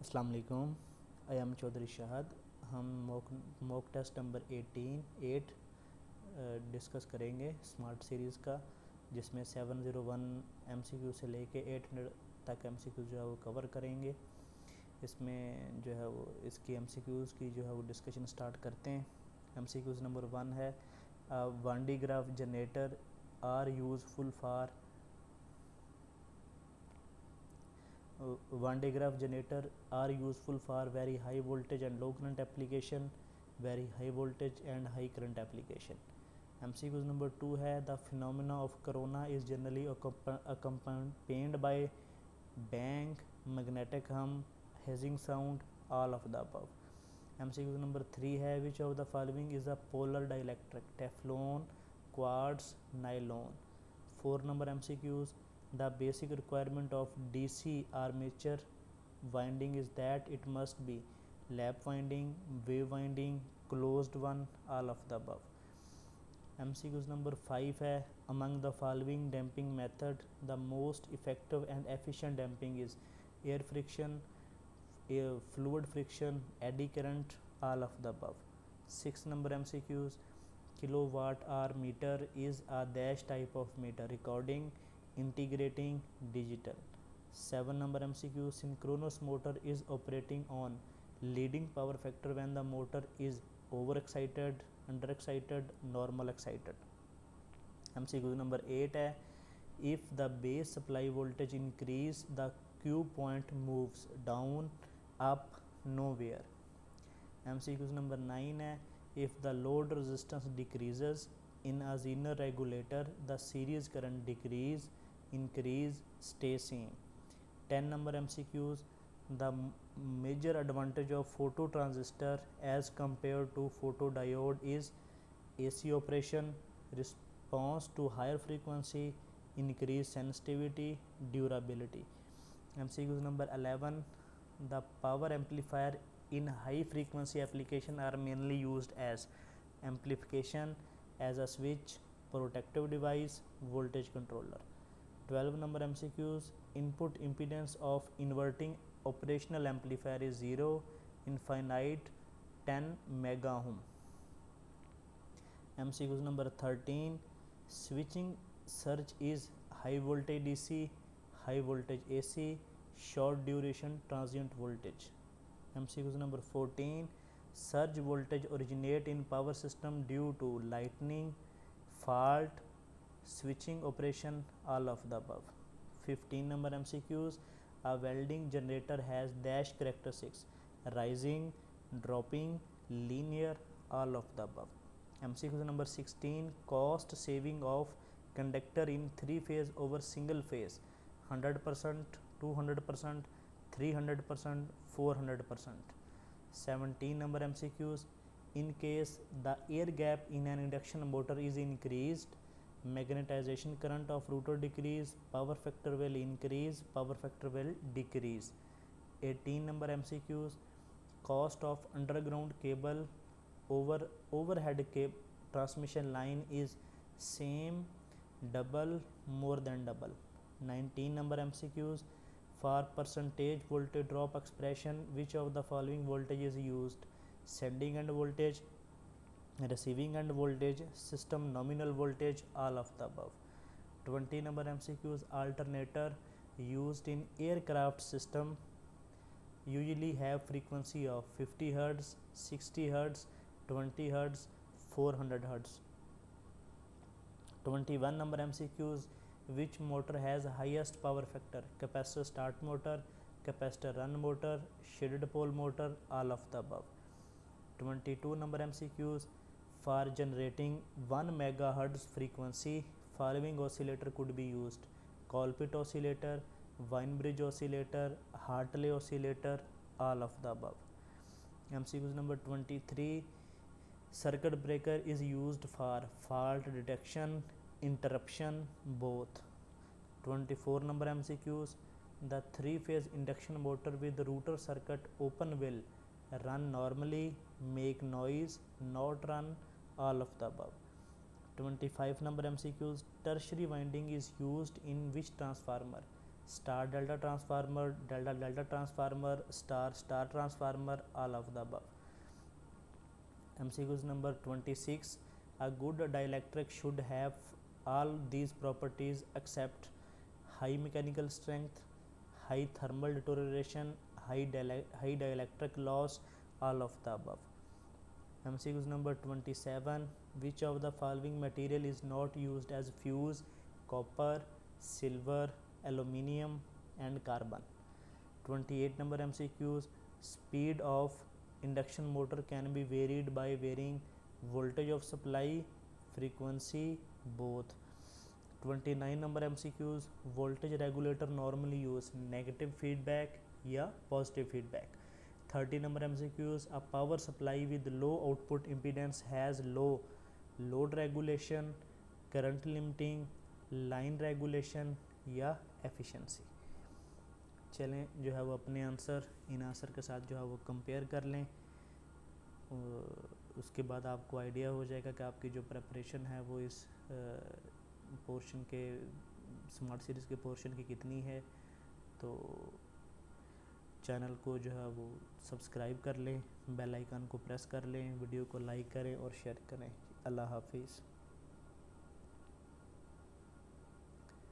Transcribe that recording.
अस्सलाम वालेकुम। I am Chaudhary Shahad. हम मॉक टेस्ट नंबर 8 डिस्कस करेंगे स्मार्ट सीरीज़ का, जिसमें 701 एमसीक्यू से लेके 800 तक एमसीक्यू जो है वो कवर करेंगे। इसमें जो है वो इसकी एमसीक्यूज़ की जो है वो डिस्कशन स्टार्ट करते हैं। एमसीक्यूज़ नंबर 1 है one digraph generator are useful for one digraph generator are useful for very high voltage and low current application, very high voltage and high current application. MCQ number 2 है the phenomena of corona is generally accompanied by bang, magnetic hum, hissing sound, all of the above. MCQ number 3 है which of the following is a polar dielectric, teflon, quartz, nylon. 4 number MCQs, the basic requirement of DC armature winding is that it must be lap winding, wave winding, closed one, all of the above. MCQs number 5 है among the following damping method the most effective and efficient damping is air friction, fluid friction, eddy current, all of the above. 6 number MCQs, kilowatt hour meter is a dash type of meter, recording, integrating, digital. 7 number MCQ, synchronous motor is operating on leading power factor when the motor is overexcited, underexcited, normal excited. MCQ number 8 है if the base supply voltage increase the Q point moves down, up, nowhere. MCQ number 9 है if the load resistance decreases in a zener regulator the series current decrease, increase, stay same. 10 number MCQs, the major advantage of photo transistor as compared to photodiode is AC operation, response to higher frequency, increased sensitivity, durability. MCQs number 11, the power amplifier in high frequency application are mainly used as amplification, as a switch, protective device, voltage controller. 12 number MCQs, input impedance of inverting operational amplifier is 0, infinite, 10 mega ohm. MCQs number 13, switching surge is high voltage DC, high voltage AC, short duration transient voltage. MCQs number 14, surge voltage originate in power system due to lightning, fault, switching operation, all of the above. 15 number MCQs, a welding generator has dash characteristics, rising, dropping, linear, all of the above. MCQ number 16, cost saving of conductor in 3 phase over single phase, 100%, 200%, 300%, 400%. 17 number MCQs, in case the air gap in an induction motor is increased, magnetization current of rotor decrease, power factor will increase, power factor will decrease. 18 number MCQs, cost of underground cable over overhead cable transmission line is same, double, more than double. 19 number MCQs, for percentage voltage drop expression which of the following voltage is used? Sending end voltage, receiving end voltage, system nominal voltage, all of the above. 20 number MCQs, alternator used in aircraft system usually have frequency of 50 Hz, 60 Hz, 20 Hz, 400 Hz. 21 number MCQs, which motor has highest power factor? Capacitor start motor, capacitor run motor, shaded pole motor, all of the above. 22 number MCQs, for generating 1 megahertz frequency following oscillator could be used? Colpit oscillator, Weinbridge oscillator, Hartley oscillator, all of the above. MCQs number 23, circuit breaker is used for fault detection, interruption, both. 24 number MCQs, the 3-phase induction motor with rotor circuit open will run normally, make noise, not run, all of the above. 25 number MCQs, tertiary winding is used in which transformer? star delta transformer, delta delta transformer, star star transformer, all of the above. MCQs number 26. A good dielectric should have all these properties except high mechanical strength, high thermal deterioration, high dielectric loss, all of the above. MCQs number 27. Which of the following material is not used as fuse? Copper, silver, aluminium and carbon. 28 number MCQs. Speed of induction motor can be varied by varying voltage of supply, frequency, both. 29 number MCQs. Voltage regulator normally use negative feedback या positive feedback. 30 number MCQs. A power supply with low output impedance has low load regulation, current limiting, line regulation या efficiency. चलें जो है वो अपने answer in answer के साथ जो है वो कंपेयर कर लें, उसके बाद आपको आइडिया हो जाएगा कि आपकी जो प्रेपरेशन है वो इस पोर्शन के स्मार्ट सीरीज़ के पोर्शन की कितनी है। तो चैनल को जो है वो सब्सक्राइब कर लें, बेल आइकन को प्रेस कर लें, वीडियो को लाइक करें और शेयर करें। अल्लाह हाफिज़।